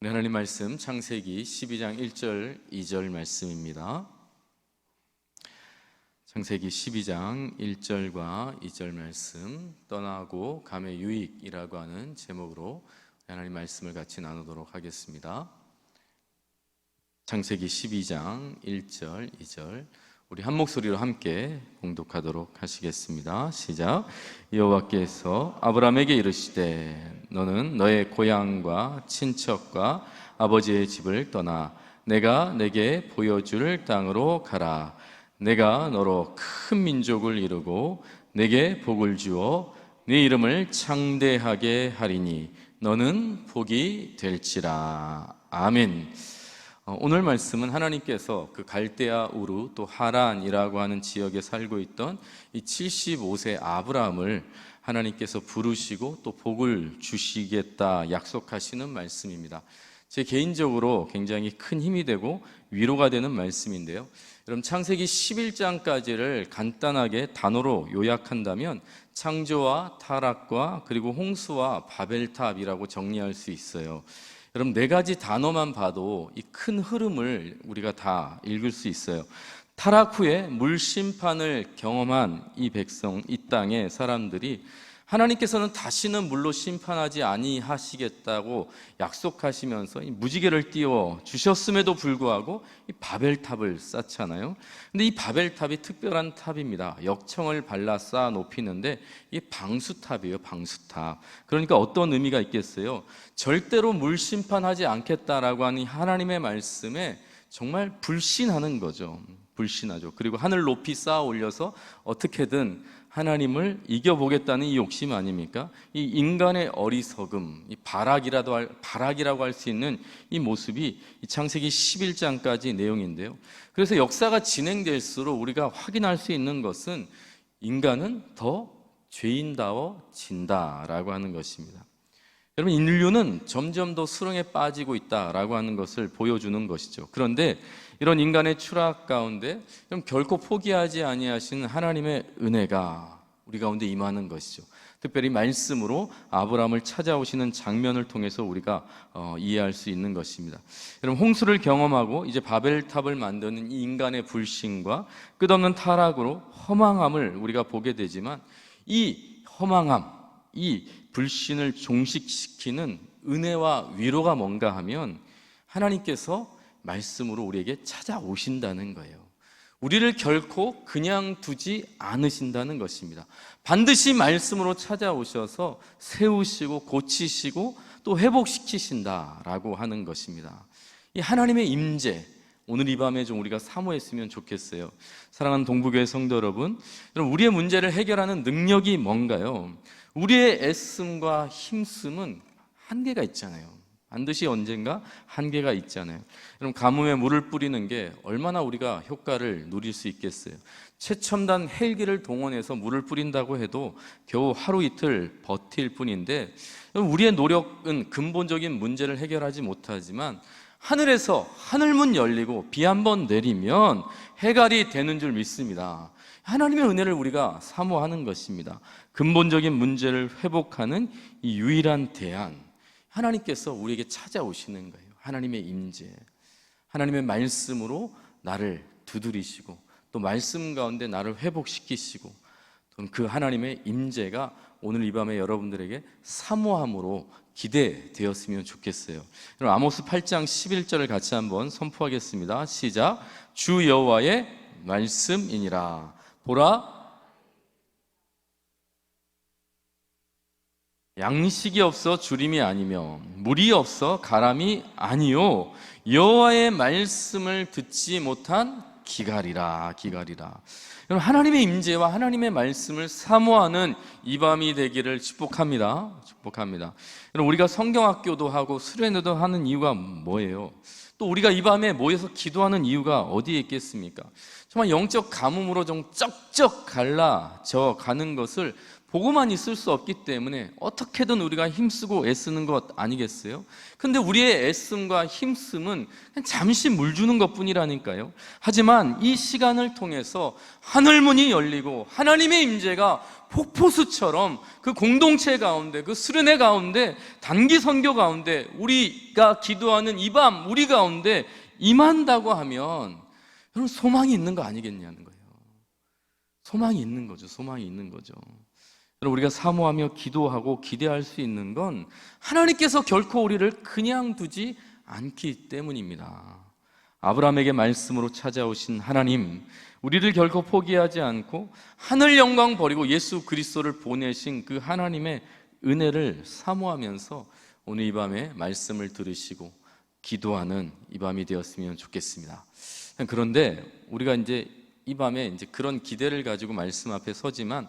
우리 하나님 말씀 창세기 12장 1절 2절 말씀입니다. 창세기 12장 1절과 2절 말씀, 떠나고 감의 유익이라고 하는 제목으로 하나님 말씀을 같이 나누도록 하겠습니다. 창세기 12장 1절 2절 우리 한 목소리로 함께 봉독하도록 하시겠습니다. 시작. 여호와께서 아브라함에게 이르시되 너는 너의 고향과 친척과 아버지의 집을 떠나 내가 내게 보여줄 땅으로 가라. 내가 너로 큰 민족을 이루고 내게 복을 주어 네 이름을 창대하게 하리니 너는 복이 될지라. 아멘. 오늘 말씀은 하나님께서 그 갈대아 우르 또 하란이라고 하는 지역에 살고 있던 이 75세 아브라함을 하나님께서 부르시고 또 복을 주시겠다 약속하시는 말씀입니다. 제 개인적으로 굉장히 큰 힘이 되고 위로가 되는 말씀인데요. 여러분, 창세기 11장까지를 간단하게 단어로 요약한다면 창조와 타락과 그리고 홍수와 바벨탑이라고 정리할 수 있어요. 여러분, 네 가지 단어만 봐도 이 큰 흐름을 우리가 다 읽을 수 있어요. 타락 후에 물 심판을 경험한 이 백성, 이 땅의 사람들이 하나님께서는 다시는 물로 심판하지 아니하시겠다고 약속하시면서 이 무지개를 띄워 주셨음에도 불구하고 이 바벨탑을 쌓잖아요. 근데 이 바벨탑이 특별한 탑입니다. 역청을 발라 쌓아 높이는데 이게 방수탑이에요. 방수탑. 그러니까 어떤 의미가 있겠어요? 절대로 물 심판하지 않겠다라고 하는 하나님의 말씀에 정말 불신하는 거죠. 불신하죠. 그리고 하늘 높이 쌓아 올려서 어떻게든 하나님을 이겨보겠다는 이 욕심 아닙니까? 이 인간의 어리석음, 이 발악이라고 할 수 있는 이 모습이 이 창세기 11장까지 내용인데요. 그래서 역사가 진행될수록 우리가 확인할 수 있는 것은 인간은 더 죄인다워진다라고 하는 것입니다. 여러분, 인류는 점점 더 수렁에 빠지고 있다라고 하는 것을 보여주는 것이죠. 그런데 이런 인간의 추락 가운데 결코 포기하지 아니하시는 하나님의 은혜가 우리 가운데 임하는 것이죠. 특별히 말씀으로 아브라함을 찾아오시는 장면을 통해서 우리가 이해할 수 있는 것입니다. 여러분, 홍수를 경험하고 이제 바벨탑을 만드는 이 인간의 불신과 끝없는 타락으로 허망함을 우리가 보게 되지만 이 허망함, 이 불신을 종식시키는 은혜와 위로가 뭔가 하면 하나님께서 말씀으로 우리에게 찾아오신다는 거예요. 우리를 결코 그냥 두지 않으신다는 것입니다. 반드시 말씀으로 찾아오셔서 세우시고 고치시고 또 회복시키신다라고 하는 것입니다. 이 하나님의 임재, 오늘 이 밤에 좀 우리가 사모했으면 좋겠어요. 사랑하는 동부교회 성도 여러분, 우리의 문제를 해결하는 능력이 뭔가요? 우리의 애씀과 힘씀은 한계가 있잖아요. 반드시 언젠가 한계가 있잖아요. 여러분, 가뭄에 물을 뿌리는 게 얼마나 우리가 효과를 누릴 수 있겠어요? 최첨단 헬기를 동원해서 물을 뿌린다고 해도 겨우 하루 이틀 버틸 뿐인데, 우리의 노력은 근본적인 문제를 해결하지 못하지만 하늘에서 하늘문 열리고 비 한 번 내리면 해갈이 되는 줄 믿습니다. 하나님의 은혜를 우리가 사모하는 것입니다. 근본적인 문제를 회복하는 이 유일한 대안, 하나님께서 우리에게 찾아오시는 거예요. 하나님의 임재, 하나님의 말씀으로 나를 두드리시고 또 말씀 가운데 나를 회복시키시고, 그 하나님의 임재가 오늘 이 밤에 여러분들에게 사모함으로 기대되었으면 좋겠어요. 그럼 아모스 8장 11절을 같이 한번 선포하겠습니다. 시작. 주 여호와의 말씀이니라. 보라, 양식이 없어 주림이 아니며 물이 없어 가람이 아니요 여호와의 말씀을 듣지 못한 기갈이라. 여러분, 하나님의 임재와 하나님의 말씀을 사모하는 이 밤이 되기를 축복합니다. 여러분, 우리가 성경학교도 하고 수련회도 하는 이유가 뭐예요? 또 우리가 이 밤에 모여서 기도하는 이유가 어디에 있겠습니까? 정말 영적 가뭄으로 좀 쩍쩍 갈라져 가는 것을 보고만 있을 수 없기 때문에 어떻게든 우리가 힘쓰고 애쓰는 것 아니겠어요? 근데 우리의 애씀과 힘씀은 그냥 잠시 물 주는 것 뿐이라니까요. 하지만 이 시간을 통해서 하늘문이 열리고 하나님의 임재가 폭포수처럼 그 공동체 가운데, 그 수련회 가운데, 단기 선교 가운데, 우리가 기도하는 이 밤 우리 가운데 임한다고 하면 여러분, 소망이 있는 거 아니겠냐는 거예요. 소망이 있는 거죠. 소망이 있는 거죠. 여러분, 우리가 사모하며 기도하고 기대할 수 있는 건 하나님께서 결코 우리를 그냥 두지 않기 때문입니다. 아브라함에게 말씀으로 찾아오신 하나님, 우리를 결코 포기하지 않고 하늘 영광 버리고 예수 그리스도를 보내신 그 하나님의 은혜를 사모하면서 오늘 이 밤에 말씀을 들으시고 기도하는 이 밤이 되었으면 좋겠습니다. 그런데 우리가 이제 이 밤에 이제 그런 기대를 가지고 말씀 앞에 서지만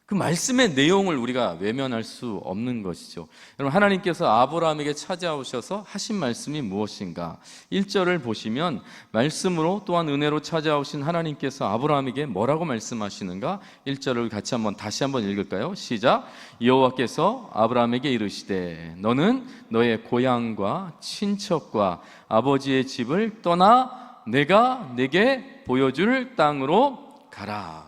그 말씀의 내용을 우리가 외면할 수 없는 것이죠. 여러분, 하나님께서 아브라함에게 찾아오셔서 하신 말씀이 무엇인가? 1절을 보시면 말씀으로 또한 은혜로 찾아오신 하나님께서 아브라함에게 뭐라고 말씀하시는가? 1절을 같이 다시 한번 읽을까요? 시작. 여호와께서 아브라함에게 이르시되 너는 너의 고향과 친척과 아버지의 집을 떠나 내가 내게 보여줄 땅으로 가라.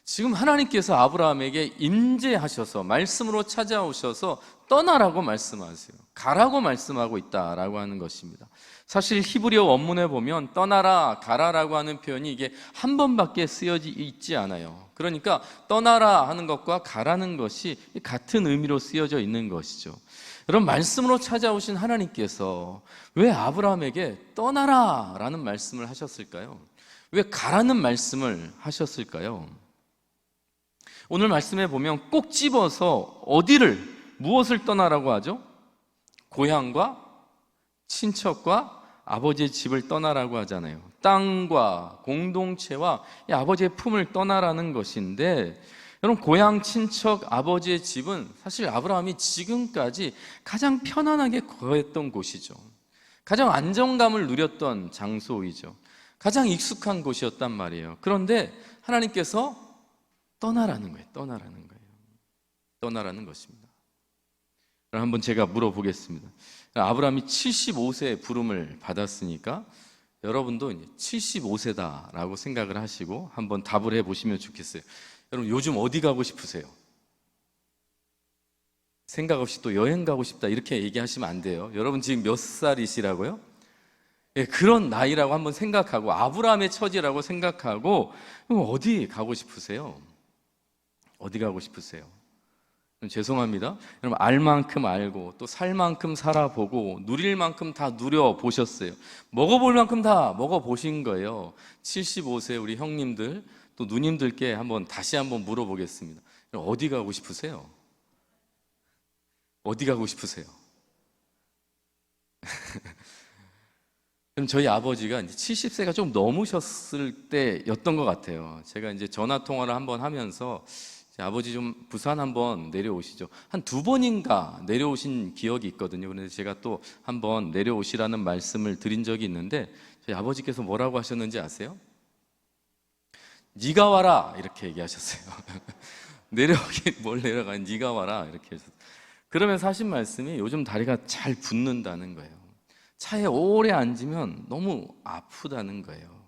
지금 하나님께서 아브라함에게 임재하셔서 말씀으로 찾아오셔서 떠나라고 말씀하세요. 가라고 말씀하고 있다라고 하는 것입니다. 사실 히브리어 원문에 보면 떠나라, 가라라고 하는 표현이 이게 한 번밖에 쓰여져 있지 않아요. 그러니까 떠나라 하는 것과 가라는 것이 같은 의미로 쓰여져 있는 것이죠. 여러분, 말씀으로 찾아오신 하나님께서 왜 아브라함에게 떠나라라는 말씀을 하셨을까요? 왜 가라는 말씀을 하셨을까요? 오늘 말씀에 보면 꼭 집어서 무엇을 떠나라고 하죠? 고향과 친척과 아버지의 집을 떠나라고 하잖아요. 땅과 공동체와 이 아버지의 품을 떠나라는 것인데, 여러분, 고향, 친척, 아버지의 집은 사실 아브라함이 지금까지 가장 편안하게 거했던 곳이죠. 가장 안정감을 누렸던 장소이죠. 가장 익숙한 곳이었단 말이에요. 그런데 하나님께서 떠나라는 거예요. 떠나라는 것입니다. 그럼 한번 제가 물어보겠습니다. 아브라함이 75세의 부름을 받았으니까 여러분도 75세다라고 생각을 하시고 한번 답을 해보시면 좋겠어요. 여러분, 요즘 어디 가고 싶으세요? 생각 없이 또 여행 가고 싶다 이렇게 얘기하시면 안 돼요. 여러분 지금 몇 살이시라고요? 예, 그런 나이라고 한번 생각하고 아브라함의 처지라고 생각하고 어디 가고 싶으세요? 어디 가고 싶으세요? 죄송합니다. 여러분, 알 만큼 알고 또 살 만큼 살아보고 누릴 만큼 다 누려보셨어요. 먹어볼 만큼 다 먹어보신 거예요. 75세 우리 형님들 또 누님들께 다시 한번 물어보겠습니다. 어디 가고 싶으세요? 어디 가고 싶으세요? 그럼 저희 아버지가 이제 70세가 좀 넘으셨을 때였던 것 같아요. 제가 이제 전화 통화를 한번 하면서 아버지 좀 부산 한번 내려오시죠. 한 2번인가 내려오신 기억이 있거든요. 그런데 제가 또 한번 내려오시라는 말씀을 드린 적이 있는데 저희 아버지께서 뭐라고 하셨는지 아세요? 네가 와라 이렇게 얘기하셨어요. 뭘 내려가, 네가 와라 이렇게 하셨어요. 그러면서 하신 말씀이 요즘 다리가 잘 붓는다는 거예요. 차에 오래 앉으면 너무 아프다는 거예요.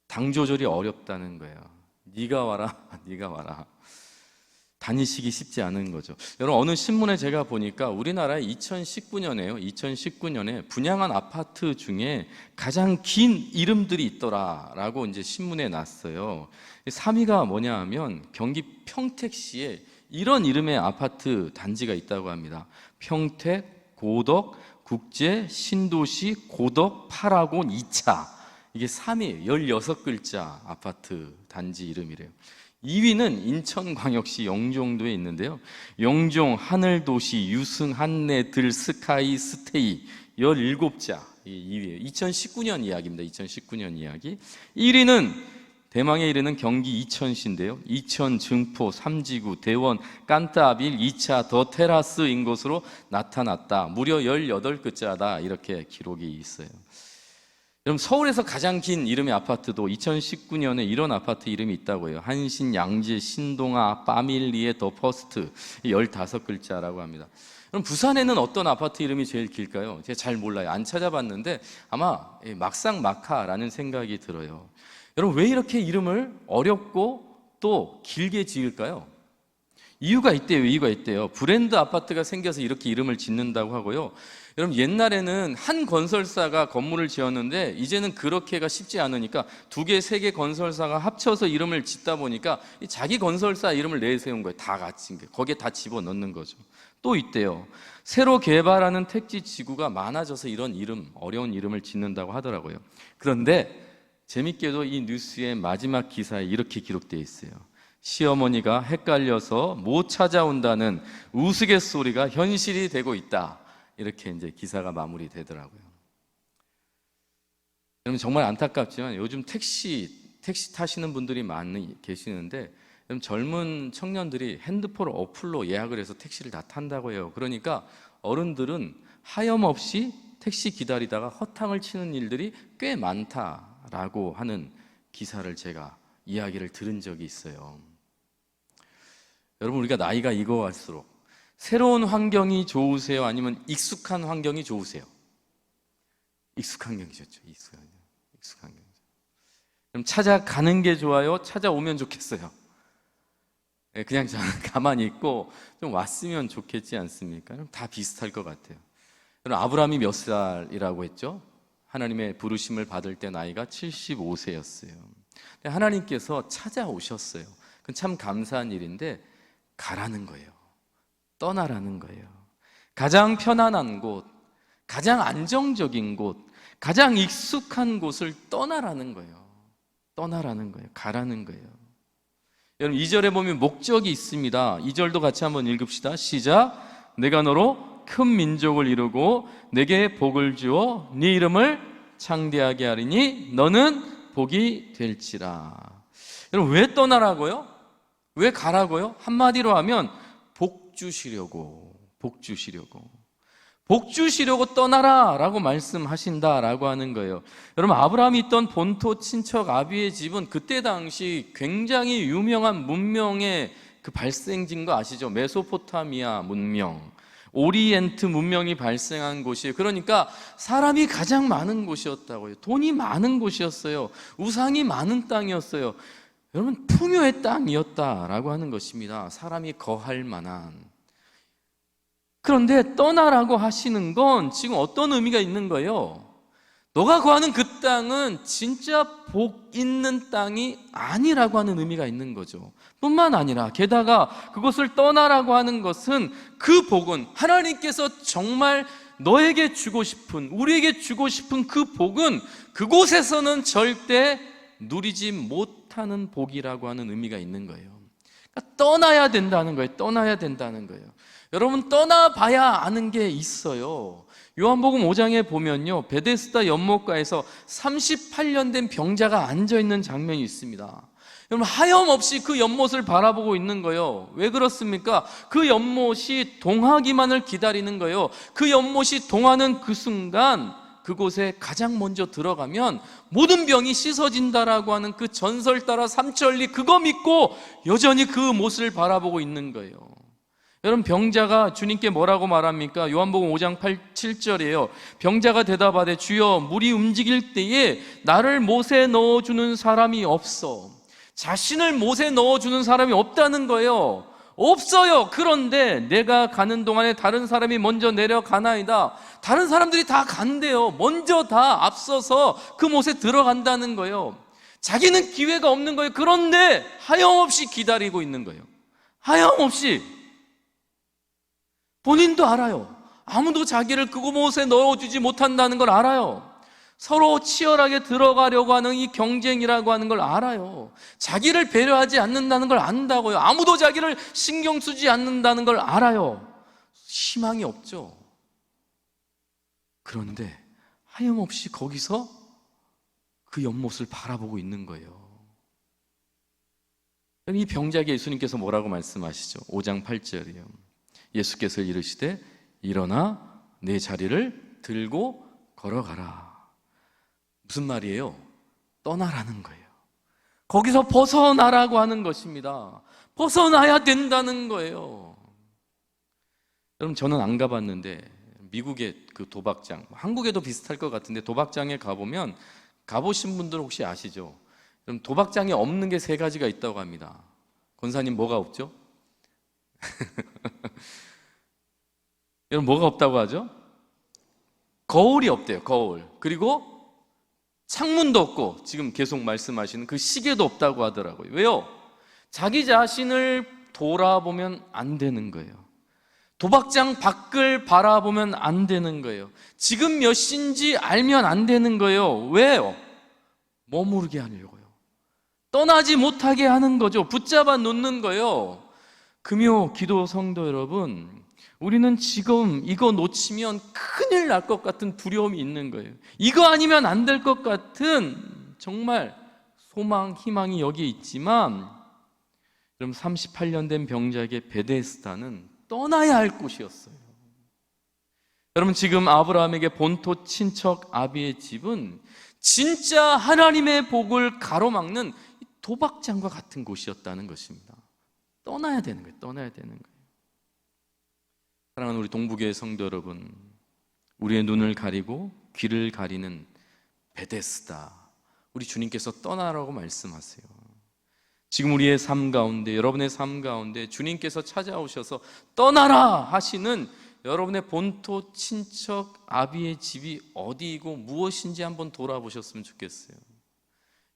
당 조절이 어렵다는 거예요. 네가 와라, 네가 와라. 다니시기 쉽지 않은 거죠. 여러분, 어느 신문에 제가 보니까 우리나라에 2019년에 분양한 아파트 중에 가장 긴 이름들이 있더라라고 이제 신문에 났어요. 3위가 뭐냐 하면 경기 평택시에 이런 이름의 아파트 단지가 있다고 합니다. 평택, 고덕, 국제, 신도시, 고덕, 파라곤 2차. 이게 3위, 16글자 아파트 단지 이름이래요. 2위는 인천광역시 영종도에 있는데요. 영종, 하늘도시, 유승, 한내, 들, 스카이, 스테이 17자 2위예요. 2019년 이야기입니다. 2019년 이야기. 1위는 대망에 이르는 경기 이천시인데요. 이천, 증포, 삼지구, 대원, 깐따빌 2차 더 테라스인 것으로 나타났다. 무려 18글자다 이렇게 기록이 있어요. 여러분, 서울에서 가장 긴 이름의 아파트도 2019년에 이런 아파트 이름이 있다고 해요. 한신, 양재, 신동아, 파밀리에, 더 퍼스트, 15글자라고 합니다. 그럼 부산에는 어떤 아파트 이름이 제일 길까요? 제가 잘 몰라요. 안 찾아봤는데 아마 막상막하라는 생각이 들어요. 여러분, 왜 이렇게 이름을 어렵고 또 길게 지을까요? 이유가 있대요. 브랜드 아파트가 생겨서 이렇게 이름을 짓는다고 하고요. 여러분, 옛날에는 한 건설사가 건물을 지었는데 이제는 그렇게가 쉽지 않으니까 2개, 3개 건설사가 합쳐서 이름을 짓다 보니까 자기 건설사 이름을 내세운 거예요. 다 같이 거기에 다 집어넣는 거죠. 또 있대요. 새로 개발하는 택지 지구가 많아져서 이런 이름, 어려운 이름을 짓는다고 하더라고요. 그런데 재밌게도 이 뉴스의 마지막 기사에 이렇게 기록되어 있어요. 시어머니가 헷갈려서 못 찾아온다는 우스갯소리가 현실이 되고 있다. 이렇게 이제 기사가 마무리되더라고요. 여러분, 정말 안타깝지만 요즘 택시 타시는 분들이 많이 계시는데, 젊은 청년들이 핸드폰 어플로 예약을 해서 택시를 다 탄다고 해요. 그러니까 어른들은 하염없이 택시 기다리다가 허탕을 치는 일들이 꽤 많다라고 하는 기사를 제가 이야기를 들은 적이 있어요. 여러분, 우리가 나이가 익어갈수록 새로운 환경이 좋으세요? 아니면 익숙한 환경이 좋으세요? 익숙한 환경이 좋죠. 익숙한 환경. 그럼 찾아가는 게 좋아요? 찾아오면 좋겠어요? 그냥 저는 가만히 있고 좀 왔으면 좋겠지 않습니까? 그럼 다 비슷할 것 같아요. 여러분, 아브라함이 몇 살이라고 했죠? 하나님의 부르심을 받을 때 나이가 75세였어요. 하나님께서 찾아오셨어요. 그건 참 감사한 일인데 가라는 거예요. 떠나라는 거예요. 가장 편안한 곳, 가장 안정적인 곳, 가장 익숙한 곳을 떠나라는 거예요. 가라는 거예요. 여러분, 2절에 보면 목적이 있습니다. 2절도 같이 한번 읽읍시다. 시작. 내가 너로 큰 민족을 이루고 내게 복을 주어 네 이름을 창대하게 하리니 너는 복이 될지라. 여러분, 왜 떠나라고요? 왜 가라고요? 한마디로 하면 복 주시려고 떠나라라고 말씀하신다라고 하는 거예요. 여러분, 아브라함이 있던 본토 친척 아비의 집은 그때 당시 굉장히 유명한 문명의 그 발생지인 거 아시죠? 메소포타미아 문명, 오리엔트 문명이 발생한 곳이에요. 그러니까 사람이 가장 많은 곳이었다고요. 돈이 많은 곳이었어요. 우상이 많은 땅이었어요. 여러분, 풍요의 땅이었다라고 하는 것입니다. 사람이 거할 만한. 그런데 떠나라고 하시는 건 지금 어떤 의미가 있는 거예요? 너가 구하는 그 땅은 진짜 복 있는 땅이 아니라고 하는 의미가 있는 거죠. 뿐만 아니라 게다가 그것을 떠나라고 하는 것은 그 복은 하나님께서 정말 너에게 주고 싶은, 우리에게 주고 싶은 그 복은 그곳에서는 절대 누리지 못하는 복이라고 하는 의미가 있는 거예요. 그러니까 떠나야 된다는 거예요. 여러분, 떠나봐야 아는 게 있어요. 요한복음 5장에 보면요, 베데스다 연못가에서 38년 된 병자가 앉아있는 장면이 있습니다. 여러분, 하염없이 그 연못을 바라보고 있는 거예요. 왜 그렇습니까? 그 연못이 동하기만을 기다리는 거예요. 그 연못이 동하는 그 순간 그곳에 가장 먼저 들어가면 모든 병이 씻어진다라고 하는 그 전설 따라 삼천리, 그거 믿고 여전히 그 못을 바라보고 있는 거예요. 여러분, 병자가 주님께 뭐라고 말합니까? 요한복음 5장 7절이에요. 병자가 대답하되 주여, 물이 움직일 때에 나를 못에 넣어주는 사람이 없어. 자신을 못에 넣어주는 사람이 없다는 거예요. 없어요. 그런데 내가 가는 동안에 다른 사람이 먼저 내려가나이다. 다른 사람들이 다 간대요. 먼저 다 앞서서 그 못에 들어간다는 거예요. 자기는 기회가 없는 거예요. 그런데 하염없이 기다리고 있는 거예요. 하염없이. 본인도 알아요. 아무도 자기를 그곳에 넣어주지 못한다는 걸 알아요. 서로 치열하게 들어가려고 하는 이 경쟁이라고 하는 걸 알아요. 자기를 배려하지 않는다는 걸 안다고요. 아무도 자기를 신경 쓰지 않는다는 걸 알아요. 희망이 없죠. 그런데 하염없이 거기서 그 연못을 바라보고 있는 거예요. 이 병자에게 예수님께서 뭐라고 말씀하시죠? 5장 8절이에요. 예수께서 이르시되 일어나 내 자리를 들고 걸어가라. 무슨 말이에요? 떠나라는 거예요. 거기서 벗어나라고 하는 것입니다. 벗어나야 된다는 거예요. 여러분, 저는 안 가봤는데 미국의 그 도박장, 한국에도 비슷할 것 같은데 도박장에 가보면, 가보신 분들 혹시 아시죠? 그럼 도박장에 없는 게 세 가지가 있다고 합니다. 권사님, 뭐가 없죠? 여러분, 뭐가 없다고 하죠? 거울이 없대요. 거울. 그리고 창문도 없고, 지금 계속 말씀하시는 그 시계도 없다고 하더라고요. 왜요? 자기 자신을 돌아보면 안 되는 거예요. 도박장 밖을 바라보면 안 되는 거예요. 지금 몇 시인지 알면 안 되는 거예요. 왜요? 머무르게 하려고요. 떠나지 못하게 하는 거죠. 붙잡아 놓는 거예요. 금요 기도 성도 여러분, 우리는 지금 이거 놓치면 큰일 날 것 같은 두려움이 있는 거예요. 이거 아니면 안 될 것 같은 정말 소망, 희망이 여기에 있지만, 그럼 38년 된 병자에게 베데스다는 떠나야 할 곳이었어요. 여러분, 지금 아브라함에게 본토 친척 아비의 집은 진짜 하나님의 복을 가로막는 도박장과 같은 곳이었다는 것입니다. 떠나야 되는 거예요. 떠나야 되는 거예요. 사랑하는 우리 동부교회 성도 여러분, 우리의 눈을 가리고 귀를 가리는 베데스다, 우리 주님께서 떠나라고 말씀하세요. 지금 우리의 삶 가운데, 여러분의 삶 가운데 주님께서 찾아오셔서 떠나라 하시는 여러분의 본토 친척 아비의 집이 어디이고 무엇인지 한번 돌아보셨으면 좋겠어요.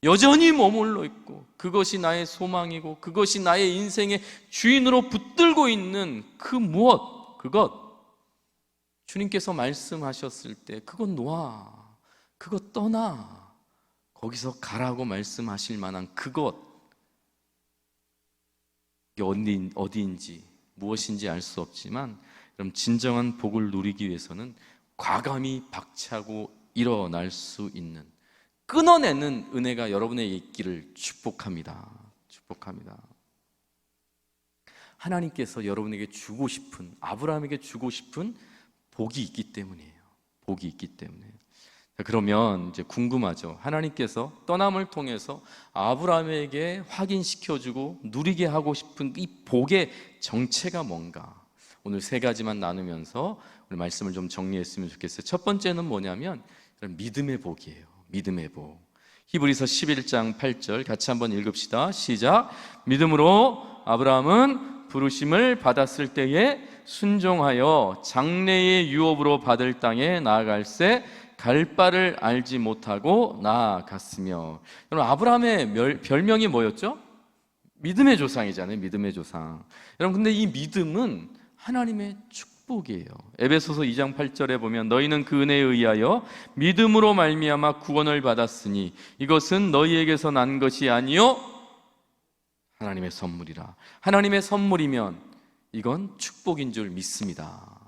여전히 머물러 있고 그것이 나의 소망이고 그것이 나의 인생의 주인으로 붙들고 있는 그 무엇, 그것, 주님께서 말씀하셨을 때 그것 놓아, 그것 떠나, 거기서 가라고 말씀하실 만한 그것, 이게 어디인지 무엇인지 알 수 없지만, 그럼 진정한 복을 누리기 위해서는 과감히 박차고 일어날 수 있는, 끊어내는 은혜가 여러분에게 있기를 축복합니다. 축복합니다. 하나님께서 여러분에게 주고 싶은, 아브라함에게 주고 싶은 복이 있기 때문이에요. 복이 있기 때문에. 그러면 이제 궁금하죠. 하나님께서 떠남을 통해서 아브라함에게 확인시켜주고 누리게 하고 싶은 이 복의 정체가 뭔가? 오늘 세 가지만 나누면서 오늘 말씀을 좀 정리했으면 좋겠어요. 첫 번째는 뭐냐면 믿음의 복이에요. 믿음의 복. 히브리서 11장 8절 같이 한번 읽읍시다. 시작. 믿음으로 아브라함은 부르심을 받았을 때에 순종하여 장래의 유업으로 받을 땅에 나아갈새 갈 바를 알지 못하고 나아갔으며. 여러분, 아브라함의 별명이 뭐였죠? 믿음의 조상이잖아요. 믿음의 조상. 여러분, 근데 이 믿음은 하나님의 축복이에요. 에베소서 2장 8절에 보면 너희는 그 은혜에 의하여 믿음으로 말미암아 구원을 받았으니 이것은 너희에게서 난 것이 아니요 하나님의 선물이라. 하나님의 선물이면 이건 축복인 줄 믿습니다.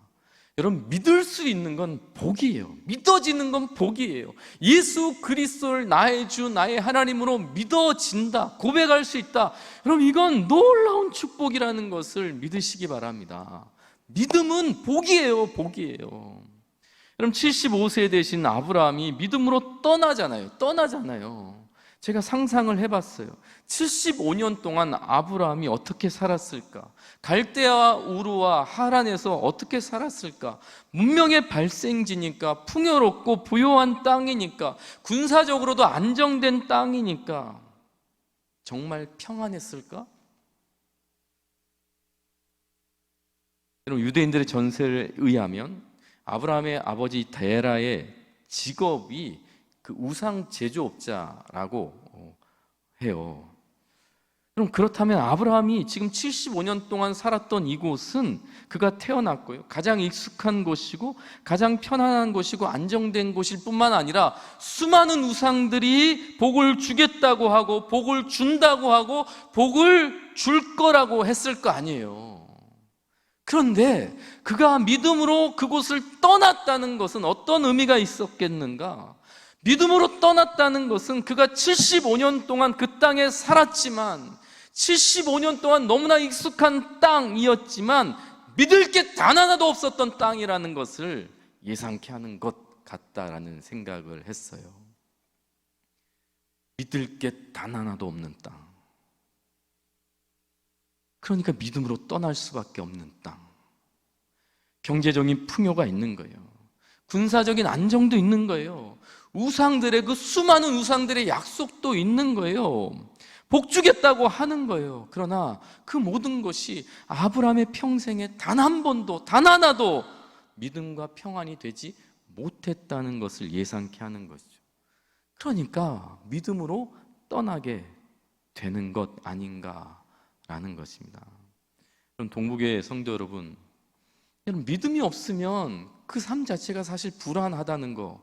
여러분, 믿을 수 있는 건 복이에요. 믿어지는 건 복이에요. 예수 그리스도를 나의 주, 나의 하나님으로 믿어진다, 고백할 수 있다. 여러분, 이건 놀라운 축복이라는 것을 믿으시기 바랍니다. 믿음은 복이에요. 복이에요. 여러분, 75세 되신 아브라함이 믿음으로 떠나잖아요. 제가 상상을 해봤어요. 75년 동안 아브라함이 어떻게 살았을까? 갈대아 우르와 하란에서 어떻게 살았을까? 문명의 발생지니까, 풍요롭고 부요한 땅이니까, 군사적으로도 안정된 땅이니까 정말 평안했을까? 여러분, 유대인들의 전설에 의하면 아브라함의 아버지 데라의 직업이 그 우상 제조업자라고 해요. 그럼 그렇다면 아브라함이 지금 75년 동안 살았던 이곳은 그가 태어났고요, 가장 익숙한 곳이고 가장 편안한 곳이고 안정된 곳일 뿐만 아니라 수많은 우상들이 복을 주겠다고 하고 복을 준다고 하고 복을 줄 거라고 했을 거 아니에요. 그런데 그가 믿음으로 그곳을 떠났다는 것은 어떤 의미가 있었겠는가? 믿음으로 떠났다는 것은 그가 75년 동안 그 땅에 살았지만, 75년 동안 너무나 익숙한 땅이었지만 믿을 게 단 하나도 없었던 땅이라는 것을 예상케 하는 것 같다라는 생각을 했어요. 믿을 게 단 하나도 없는 땅. 그러니까 믿음으로 떠날 수밖에 없는 땅. 경제적인 풍요가 있는 거예요. 군사적인 안정도 있는 거예요. 우상들의 그 수많은 우상들의 약속도 있는 거예요. 복 주겠다고 하는 거예요. 그러나 그 모든 것이 아브라함의 평생에 단 한 번도, 단 하나도 믿음과 평안이 되지 못했다는 것을 예상케 하는 것이죠. 그러니까 믿음으로 떠나게 되는 것 아닌가라는 것입니다. 그럼 동북의 성도 여러분, 믿음이 없으면 그 삶 자체가 사실 불안하다는 거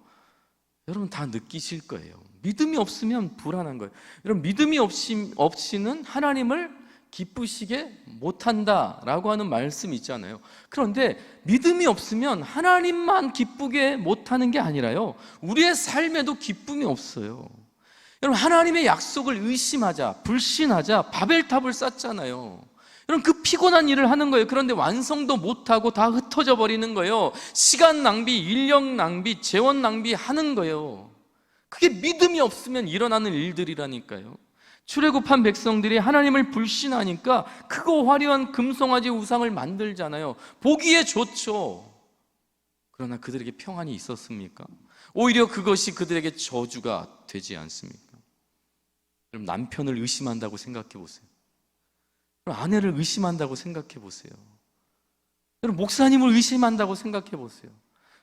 여러분 다 느끼실 거예요. 믿음이 없으면 불안한 거예요. 여러분, 믿음이 없이는 하나님을 기쁘시게 못한다라고 하는 말씀이 있잖아요. 그런데 믿음이 없으면 하나님만 기쁘게 못하는 게 아니라요, 우리의 삶에도 기쁨이 없어요. 여러분, 하나님의 약속을 의심하자, 불신하자 바벨탑을 쌓잖아요. 여러분, 그 피곤한 일을 하는 거예요. 그런데 완성도 못하고 다 흩어져 버리는 거예요. 시간 낭비, 인력 낭비, 재원 낭비 하는 거예요. 그게 믿음이 없으면 일어나는 일들이라니까요. 출애굽한 백성들이 하나님을 불신하니까 크고 화려한 금송아지 우상을 만들잖아요. 보기에 좋죠. 그러나 그들에게 평안이 있었습니까? 오히려 그것이 그들에게 저주가 되지 않습니까? 그럼 남편을 의심한다고 생각해 보세요. 그럼 아내를 의심한다고 생각해 보세요. 여러분, 목사님을 의심한다고 생각해 보세요.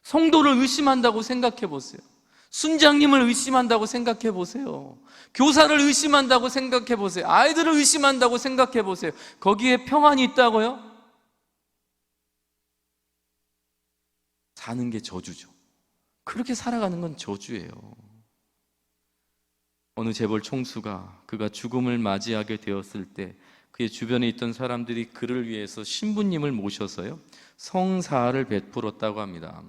성도를 의심한다고 생각해 보세요. 순장님을 의심한다고 생각해 보세요. 교사를 의심한다고 생각해 보세요. 아이들을 의심한다고 생각해 보세요. 거기에 평안이 있다고요? 사는 게 저주죠. 그렇게 살아가는 건 저주예요. 어느 재벌 총수가 그가 죽음을 맞이하게 되었을 때 그의 주변에 있던 사람들이 그를 위해서 신부님을 모셔서요, 성사를 베풀었다고 합니다.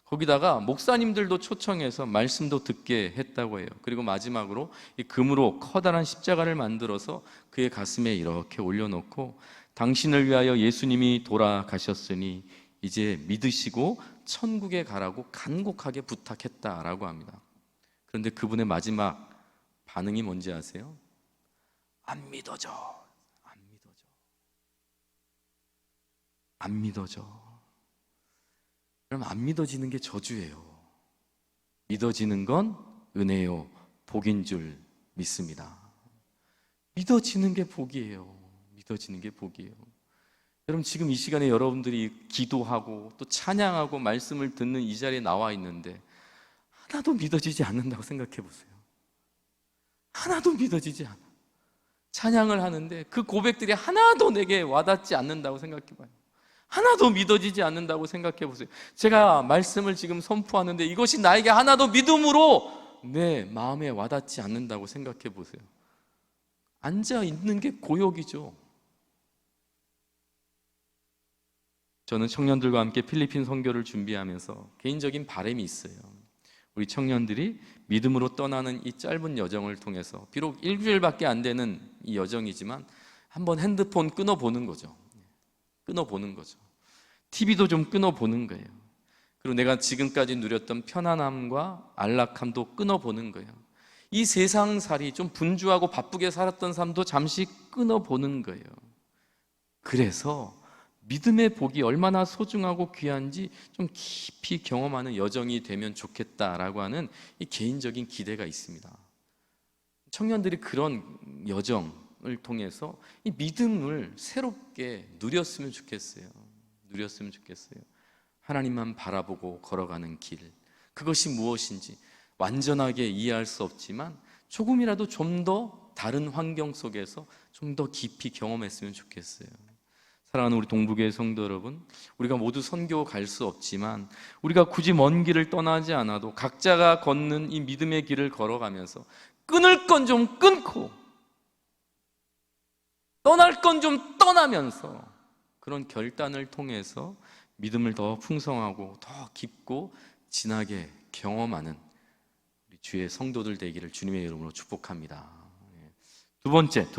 거기다가 목사님들도 초청해서 말씀도 듣게 했다고 해요. 그리고 마지막으로 이 금으로 커다란 십자가를 만들어서 그의 가슴에 이렇게 올려놓고, 당신을 위하여 예수님이 돌아가셨으니 이제 믿으시고 천국에 가라고 간곡하게 부탁했다라고 합니다. 그런데 그분의 마지막 반응이 뭔지 아세요? 안 믿어져, 안 믿어져, 안 믿어져. 그럼 안 믿어지는 게 저주예요. 믿어지는 건 은혜요, 복인 줄 믿습니다. 믿어지는 게 복이에요. 믿어지는 게 복이에요. 여러분, 지금 이 시간에 여러분들이 기도하고 또 찬양하고 말씀을 듣는 이 자리에 나와 있는데 하나도 믿어지지 않는다고 생각해 보세요. 하나도 믿어지지 않아. 찬양을 하는데 그 고백들이 하나도 내게 와닿지 않는다고 생각해 봐요. 하나도 믿어지지 않는다고 생각해 보세요. 제가 말씀을 지금 선포하는데 이것이 나에게 하나도 믿음으로 내 마음에 와닿지 않는다고 생각해 보세요. 앉아 있는 게 고역이죠. 저는 청년들과 함께 필리핀 선교를 준비하면서 개인적인 바람이 있어요. 우리 청년들이 믿음으로 떠나는 이 짧은 여정을 통해서, 비록 일주일밖에 안 되는 이 여정이지만 한번 핸드폰 끊어보는 거죠. 끊어보는 거죠. TV도 좀 끊어보는 거예요. 그리고 내가 지금까지 누렸던 편안함과 안락함도 끊어보는 거예요. 이 세상살이 좀 분주하고 바쁘게 살았던 삶도 잠시 끊어보는 거예요. 그래서 믿음의 복이 얼마나 소중하고 귀한지 좀 깊이 경험하는 여정이 되면 좋겠다라고 하는 이 개인적인 기대가 있습니다. 청년들이 그런 여정을 통해서 이 믿음을 새롭게 누렸으면 좋겠어요. 누렸으면 좋겠어요. 하나님만 바라보고 걸어가는 길, 그것이 무엇인지 완전하게 이해할 수 없지만 조금이라도 좀 더 다른 환경 속에서 좀 더 깊이 경험했으면 좋겠어요. 사랑하는 우리 동북의 성도 여러분, 우리가 모두 선교 갈 수 없지만 우리가 굳이 먼 길을 떠나지 않아도 각자가 걷는 이 믿음의 길을 걸어가면서 끊을 건 좀 끊고 떠날 건 좀 떠나면서 그런 결단을 통해서 믿음을 더 풍성하고 더 깊고 진하게 경험하는 우리 주의 성도들 되기를 주님의 이름으로 축복합니다. 두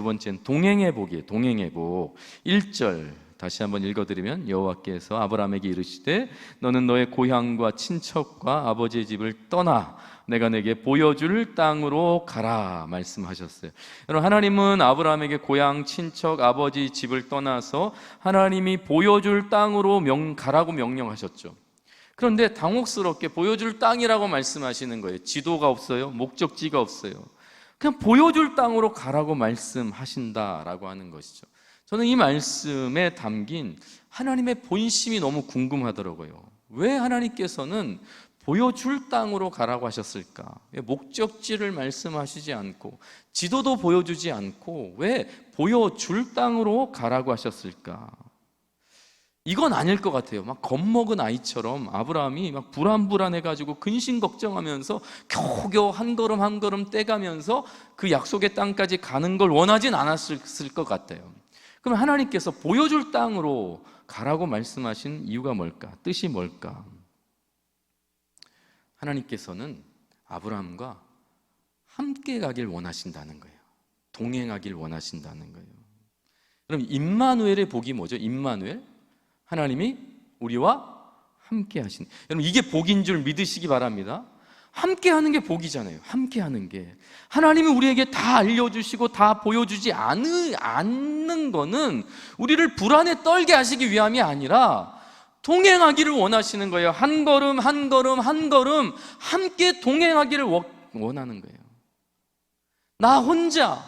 번째는 동행의 복이에요. 동행의 복. 1절 다시 한번 읽어드리면 여호와께서 아브라함에게 이르시되 너는 너의 고향과 친척과 아버지의 집을 떠나 내가 내게 보여줄 땅으로 가라 말씀하셨어요. 여러분, 하나님은 아브라함에게 고향, 친척, 아버지 집을 떠나서 하나님이 보여줄 땅으로 가라고 명령하셨죠. 그런데 당혹스럽게 보여줄 땅이라고 말씀하시는 거예요. 지도가 없어요. 목적지가 없어요. 그냥 보여줄 땅으로 가라고 말씀하신다라고 하는 것이죠. 저는 이 말씀에 담긴 하나님의 본심이 너무 궁금하더라고요. 왜 하나님께서는 보여줄 땅으로 가라고 하셨을까? 왜 목적지를 말씀하시지 않고 지도도 보여주지 않고 왜 보여줄 땅으로 가라고 하셨을까? 이건 아닐 것 같아요. 막 겁먹은 아이처럼 아브라함이 막 불안해가지고 근심 걱정하면서 겨우겨우 한 걸음 한 걸음 떼가면서 그 약속의 땅까지 가는 걸 원하진 않았을 것 같아요. 그럼 하나님께서 보여줄 땅으로 가라고 말씀하신 이유가 뭘까? 뜻이 뭘까? 하나님께서는 아브라함과 함께 가길 원하신다는 거예요. 동행하길 원하신다는 거예요. 그럼 임마누엘의 복이 뭐죠? 임마누엘? 하나님이 우리와 함께 하신. 여러분, 이게 복인 줄 믿으시기 바랍니다. 함께 하는 게 복이잖아요. 함께 하는 게. 하나님이 우리에게 다 알려주시고 다 보여주지 않는 거는 우리를 불안에 떨게 하시기 위함이 아니라 동행하기를 원하시는 거예요. 한 걸음 한 걸음 한 걸음 함께 동행하기를 원하는 거예요. 나 혼자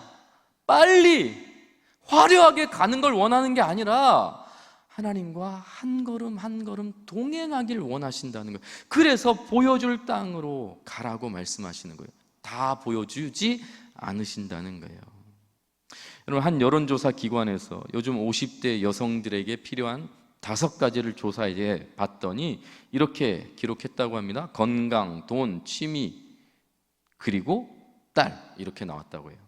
빨리 화려하게 가는 걸 원하는 게 아니라 하나님과 한 걸음 한 걸음 동행하기를 원하신다는 거예요. 그래서 보여줄 땅으로 가라고 말씀하시는 거예요. 다 보여주지 않으신다는 거예요. 여러분, 한 여론조사 기관에서 요즘 50대 여성들에게 필요한 5가지를 조사해 봤더니 이렇게 기록했다고 합니다. 건강, 돈, 취미, 그리고 딸, 이렇게 나왔다고 해요.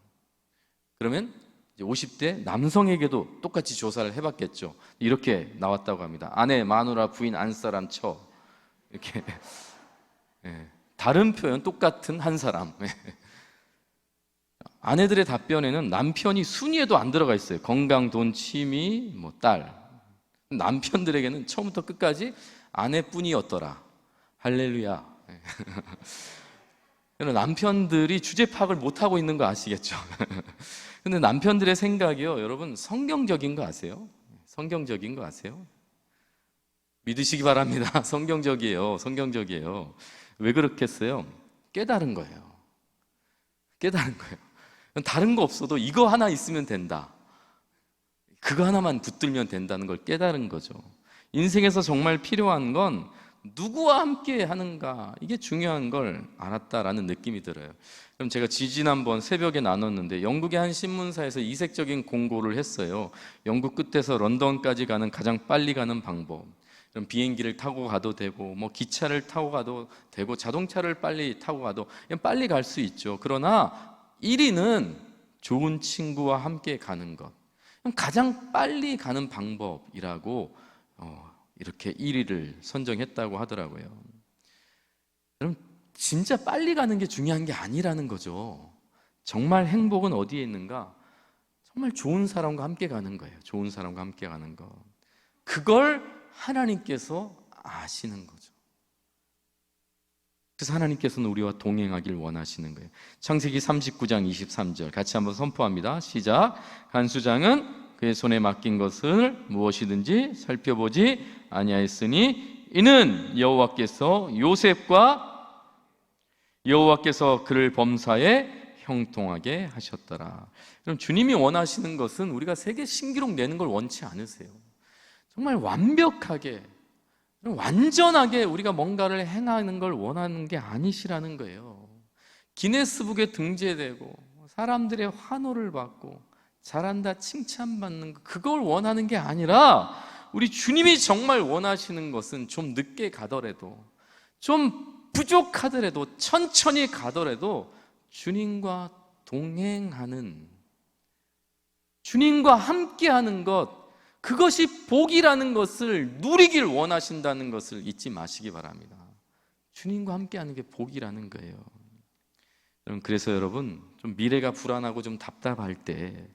그러면 50대 남성에게도 똑같이 조사를 해봤겠죠. 이렇게 나왔다고 합니다. 아내, 마누라, 부인, 안사람, 처, 이렇게 다른 표현 똑같은 한 사람. 아내들의 답변에는 남편이 순위에도 안 들어가 있어요. 건강, 돈, 취미, 뭐 딸. 남편들에게는 처음부터 끝까지 아내뿐이었더라. 할렐루야. 남편들이 주제 파악을 못하고 있는 거 아시겠죠? 근데 남편들의 생각이요, 여러분, 성경적인 거 아세요? 성경적인 거 아세요? 믿으시기 바랍니다. 성경적이에요. 성경적이에요. 왜 그렇겠어요? 깨달은 거예요. 깨달은 거예요. 다른 거 없어도 이거 하나 있으면 된다. 그거 하나만 붙들면 된다는 걸 깨달은 거죠. 인생에서 정말 필요한 건 누구와 함께 하는가, 이게 중요한 걸 알았다라는 느낌이 들어요. 그럼 제가 지지난번 새벽에 나눴는데 영국의 한 신문사에서 이색적인 공고를 했어요. 영국 끝에서 런던까지 가는 가장 빨리 가는 방법. 그럼 비행기를 타고 가도 되고, 뭐 기차를 타고 가도 되고, 자동차를 빨리 타고 가도 그냥 빨리 갈 수 있죠. 그러나 1위는 좋은 친구와 함께 가는 것. 그럼 가장 빨리 가는 방법이라고 이렇게 1위를 선정했다고 하더라고요. 여러분, 진짜 빨리 가는 게 중요한 게 아니라는 거죠. 정말 행복은 어디에 있는가? 정말 좋은 사람과 함께 가는 거예요. 좋은 사람과 함께 가는 거. 그걸 하나님께서 아시는 거죠. 그래서 하나님께서는 우리와 동행하길 원하시는 거예요. 창세기 39장 23절 같이 한번 선포합니다. 시작. 간수장은 그의 손에 맡긴 것을 무엇이든지 살펴보지 아니하였으니 이는 여호와께서 그를 범사에 형통하게 하셨더라. 그럼 주님이 원하시는 것은 우리가 세계 신기록 내는 걸 원치 않으세요. 정말 완벽하게, 완전하게 우리가 뭔가를 행하는 걸 원하는 게 아니시라는 거예요. 기네스북에 등재되고 사람들의 환호를 받고 잘한다 칭찬받는 거, 그걸 원하는 게 아니라 우리 주님이 정말 원하시는 것은 좀 늦게 가더라도, 좀 부족하더라도, 천천히 가더라도 주님과 동행하는, 주님과 함께하는 것, 그것이 복이라는 것을 누리길 원하신다는 것을 잊지 마시기 바랍니다. 주님과 함께하는 게 복이라는 거예요. 그래서 여러분, 좀 미래가 불안하고 좀 답답할 때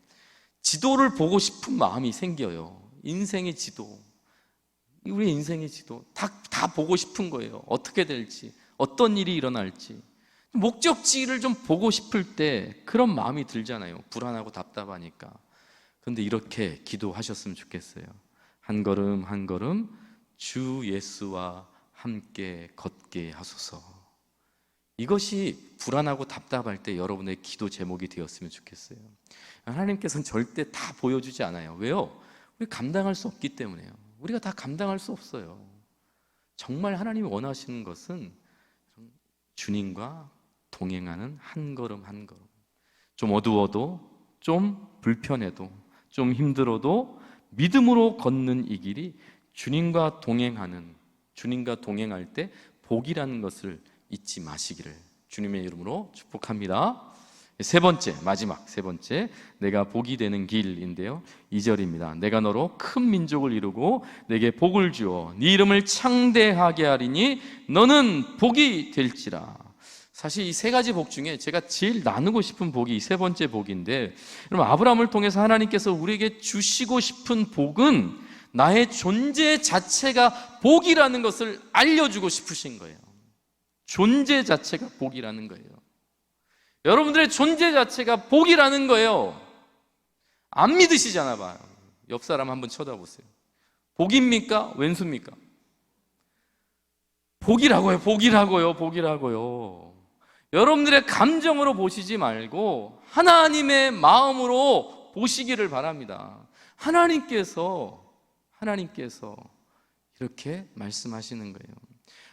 지도를 보고 싶은 마음이 생겨요. 인생의 지도, 우리의 인생의 지도 다 보고 싶은 거예요. 어떻게 될지, 어떤 일이 일어날지. 목적지를 좀 보고 싶을 때 그런 마음이 들잖아요. 불안하고 답답하니까. 그런데 이렇게 기도하셨으면 좋겠어요. 한 걸음 한 걸음 주 예수와 함께 걷게 하소서. 이것이 불안하고 답답할 때 여러분의 기도 제목이 되었으면 좋겠어요. 하나님께서는 절대 다 보여주지 않아요. 왜요? 우리 감당할 수 없기 때문에요. 우리가 다 감당할 수 없어요. 정말 하나님이 원하시는 것은 주님과 동행하는 한 걸음 한 걸음. 좀 어두워도, 좀 불편해도, 좀 힘들어도 믿음으로 걷는 이 길이 주님과 동행할 때 복이라는 것을 잊지 마시기를 주님의 이름으로 축복합니다. 마지막 세 번째, 내가 복이 되는 길인데요, 2절입니다. 내가 너로 큰 민족을 이루고 내게 복을 주어 네 이름을 창대하게 하리니 너는 복이 될지라. 사실 이 세 가지 복 중에 제가 제일 나누고 싶은 복이 이 세 번째 복인데, 여러분, 아브라함을 통해서 하나님께서 우리에게 주시고 싶은 복은 나의 존재 자체가 복이라는 것을 알려주고 싶으신 거예요. 존재 자체가 복이라는 거예요. 여러분들의 존재 자체가 복이라는 거예요. 안 믿으시잖아 봐요. 옆 사람 한번 쳐다보세요. 복입니까? 왼수입니까? 복이라고요. 복이라고요. 여러분들의 감정으로 보시지 말고 하나님의 마음으로 보시기를 바랍니다. 하나님께서 이렇게 말씀하시는 거예요.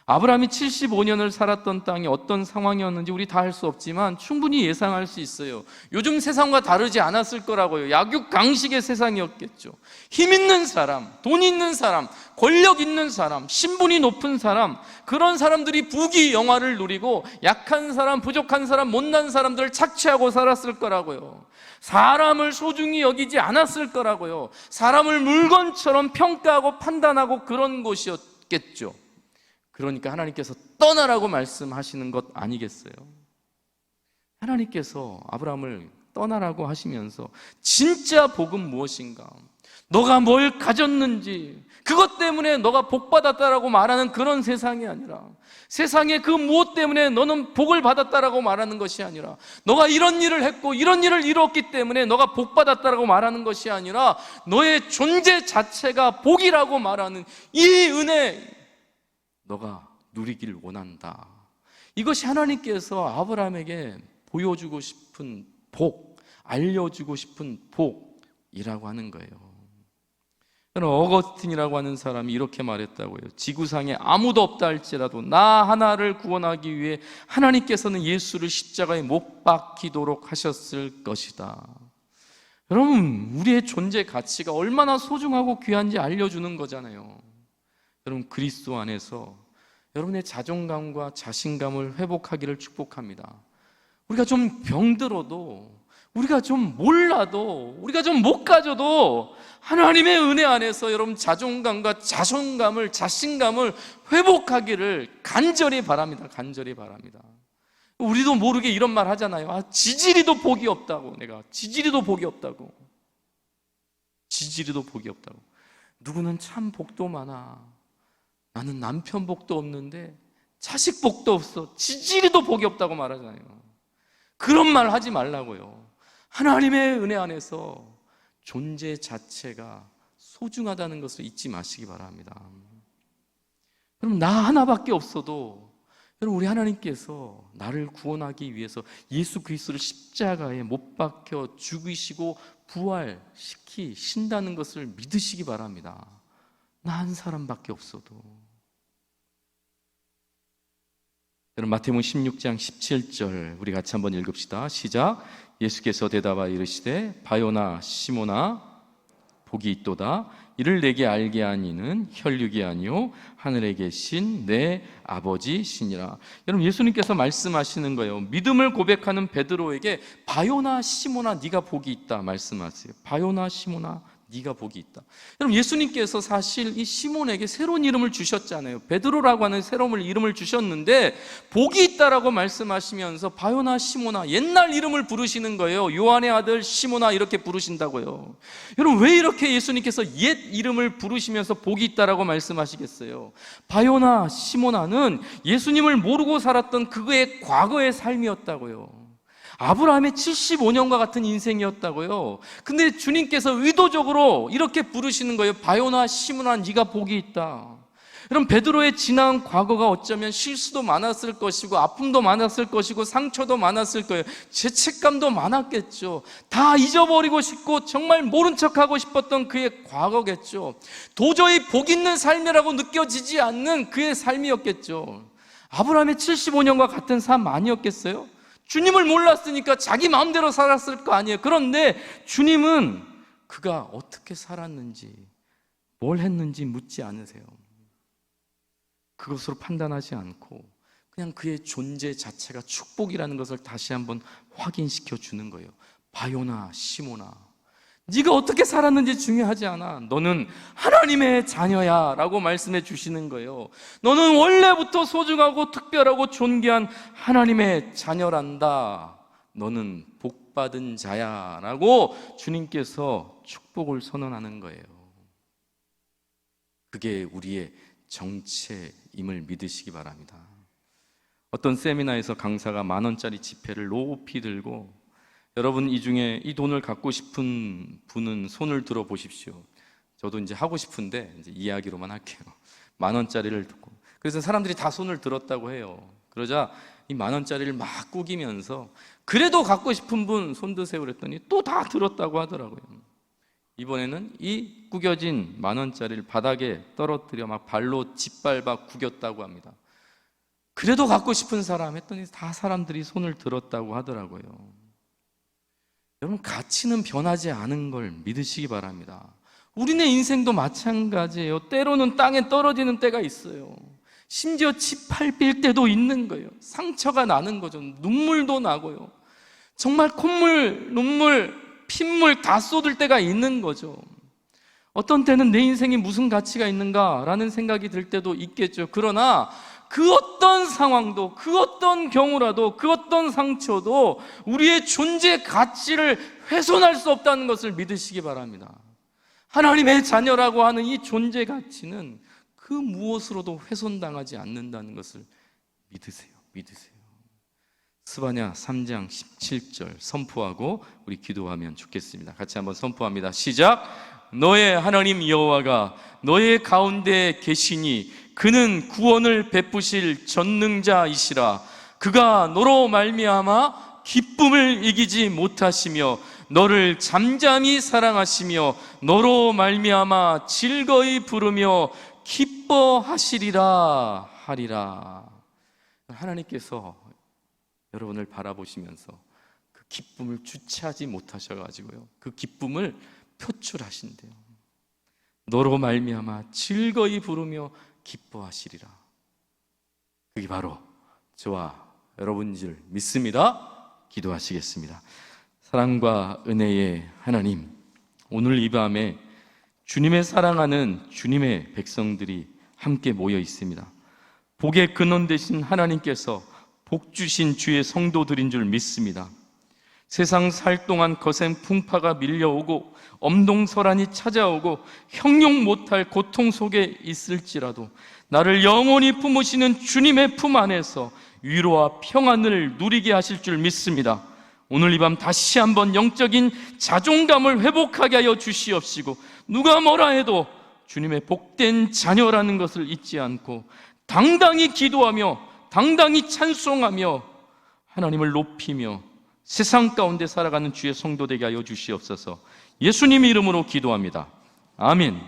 아브라함이 75년을 살았던 땅이 어떤 상황이었는지 우리 다 알 수 없지만 충분히 예상할 수 있어요. 요즘 세상과 다르지 않았을 거라고요. 약육강식의 세상이었겠죠. 힘 있는 사람, 돈 있는 사람, 권력 있는 사람, 신분이 높은 사람, 그런 사람들이 부귀영화를 누리고 약한 사람, 부족한 사람, 못난 사람들을 착취하고 살았을 거라고요. 사람을 소중히 여기지 않았을 거라고요. 사람을 물건처럼 평가하고 판단하고 그런 곳이었겠죠. 그러니까 하나님께서 떠나라고 말씀하시는 것 아니겠어요? 하나님께서 아브라함을 떠나라고 하시면서 진짜 복은 무엇인가? 너가 뭘 가졌는지, 그것 때문에 너가 복받았다라고 말하는 그런 세상이 아니라, 세상에 그 무엇 때문에 너는 복을 받았다라고 말하는 것이 아니라, 너가 이런 일을 했고 이런 일을 이뤘기 때문에 너가 복받았다라고 말하는 것이 아니라, 너의 존재 자체가 복이라고 말하는 이 은혜, 너가 누리길 원한다. 이것이 하나님께서 아브라함에게 보여주고 싶은 복, 알려주고 싶은 복이라고 하는 거예요. 어거스틴이라고 하는 사람이 이렇게 말했다고요. 지구상에 아무도 없다 할지라도 나 하나를 구원하기 위해 하나님께서는 예수를 십자가에 못 박히도록 하셨을 것이다. 여러분, 우리의 존재 가치가 얼마나 소중하고 귀한지 알려주는 거잖아요. 여러분, 그리스도 안에서 여러분의 자존감과 자신감을 회복하기를 축복합니다. 우리가 좀 병들어도, 우리가 좀 몰라도, 우리가 좀 못 가져도 하나님의 은혜 안에서 여러분 자존감과 자신감을 회복하기를 간절히 바랍니다. 간절히 바랍니다. 우리도 모르게 이런 말 하잖아요. 지지리도 복이 없다고. 지지리도 복이 없다고. 누구는 참 복도 많아. 나는 남편 복도 없는데 자식 복도 없어. 지지리도 복이 없다고 말하잖아요. 그런 말 하지 말라고요. 하나님의 은혜 안에서 존재 자체가 소중하다는 것을 잊지 마시기 바랍니다. 그럼 나 하나밖에 없어도, 여러분, 우리 하나님께서 나를 구원하기 위해서 예수 그리스도를 십자가에 못 박혀 죽이시고 부활시키신다는 것을 믿으시기 바랍니다. 나 한 사람밖에 없어도. 여러분, 마태복음 16장 17절 우리 같이 한번 읽읍시다. 시작. 예수께서 대답하여 이르시되 바요나 시몬아 복이 있도다. 이를 내게 알게 한 이는 혈육이 아니요 하늘에 계신 내 아버지시니라. 여러분, 예수님께서 말씀하시는 거예요. 믿음을 고백하는 베드로에게 바요나 시몬아 네가 복이 있다 말씀하세요. 바요나 시몬아 네가 복이 있다. 여러분, 예수님께서 사실 이 시몬에게 새로운 이름을 주셨잖아요. 베드로라고 하는 새로운 이름을 주셨는데 복이 있다라고 말씀하시면서 바요나 시몬아, 옛날 이름을 부르시는 거예요. 요한의 아들 시몬아 이렇게 부르신다고요. 여러분, 왜 이렇게 예수님께서 옛 이름을 부르시면서 복이 있다라고 말씀하시겠어요? 바요나 시몬아는 예수님을 모르고 살았던 그의 과거의 삶이었다고요. 아브라함의 75년과 같은 인생이었다고요. 근데 주님께서 의도적으로 이렇게 부르시는 거예요. 바요나 시몬아, 네가 복이 있다. 여러분, 베드로의 지난 과거가 어쩌면 실수도 많았을 것이고 아픔도 많았을 것이고 상처도 많았을 거예요. 죄책감도 많았겠죠. 다 잊어버리고 싶고 정말 모른 척하고 싶었던 그의 과거겠죠. 도저히 복 있는 삶이라고 느껴지지 않는 그의 삶이었겠죠. 아브라함의 75년과 같은 삶 아니었겠어요? 주님을 몰랐으니까 자기 마음대로 살았을 거 아니에요. 그런데 주님은 그가 어떻게 살았는지, 뭘 했는지 묻지 않으세요. 그것으로 판단하지 않고 그냥 그의 존재 자체가 축복이라는 것을 다시 한번 확인시켜 주는 거예요. 바요나 시몬아, 네가 어떻게 살았는지 중요하지 않아. 너는 하나님의 자녀야 라고 말씀해 주시는 거예요. 너는 원래부터 소중하고 특별하고 존귀한 하나님의 자녀란다. 너는 복받은 자야 라고 주님께서 축복을 선언하는 거예요. 그게 우리의 정체임을 믿으시기 바랍니다. 어떤 세미나에서 강사가 10,000원짜리 지폐를 높이 들고, 여러분 이 중에 이 돈을 갖고 싶은 분은 손을 들어 보십시오. 저도 이제 하고 싶은데 이제 이야기로만 할게요. 10,000원짜리를 듣고, 그래서 사람들이 다 손을 들었다고 해요. 그러자 이 10,000원짜리를 막 꾸기면서 그래도 갖고 싶은 분 손 드세요 그랬더니 또 다 들었다고 하더라고요. 이번에는 이 구겨진 10,000원짜리를 바닥에 떨어뜨려 막 발로 짓밟아 구겼다고 합니다. 그래도 갖고 싶은 사람 했더니 다 사람들이 손을 들었다고 하더라고요. 여러분, 가치는 변하지 않은 걸 믿으시기 바랍니다. 우리네 인생도 마찬가지예요. 때로는 땅에 떨어지는 때가 있어요. 심지어 짓밟힐 때도 있는 거예요. 상처가 나는 거죠. 눈물도 나고요. 정말 콧물, 눈물, 핏물 다 쏟을 때가 있는 거죠. 어떤 때는 내 인생이 무슨 가치가 있는가라는 생각이 들 때도 있겠죠. 그러나 그 어떤 상황도, 그 어떤 경우라도, 그 어떤 상처도 우리의 존재 가치를 훼손할 수 없다는 것을 믿으시기 바랍니다. 하나님의 자녀라고 하는 이 존재 가치는 그 무엇으로도 훼손당하지 않는다는 것을 믿으세요. 스바냐 3장 17절 선포하고 우리 기도하면 좋겠습니다. 같이 한번 선포합니다. 시작. 너의 하나님 여호와가 너의 가운데 계시니 그는 구원을 베푸실 전능자이시라. 그가 너로 말미암아 기쁨을 이기지 못하시며 너를 잠잠히 사랑하시며 너로 말미암아 즐거이 부르며 기뻐하시리라 하리라. 하나님께서 여러분을 바라보시면서 그 기쁨을 주체하지 못하셔가지고요, 그 기쁨을 표출하신대요. 너로 말미암아 즐거이 부르며 기뻐하시리라. 그게 바로 저와 여러분인 줄 믿습니다. 기도하시겠습니다. 사랑과 은혜의 하나님, 오늘 이 밤에 주님의 사랑하는 주님의 백성들이 함께 모여 있습니다. 복의 근원 되신 하나님께서 복 주신 주의 성도들인 줄 믿습니다. 세상 살 동안 거센 풍파가 밀려오고 엄동설한이 찾아오고 형용 못할 고통 속에 있을지라도 나를 영원히 품으시는 주님의 품 안에서 위로와 평안을 누리게 하실 줄 믿습니다. 오늘 이 밤 다시 한번 영적인 자존감을 회복하게 하여 주시옵시고, 누가 뭐라 해도 주님의 복된 자녀라는 것을 잊지 않고 당당히 기도하며 당당히 찬송하며 하나님을 높이며 세상 가운데 살아가는 주의 성도 되게 하여 주시옵소서. 예수님 이름으로 기도합니다. 아멘.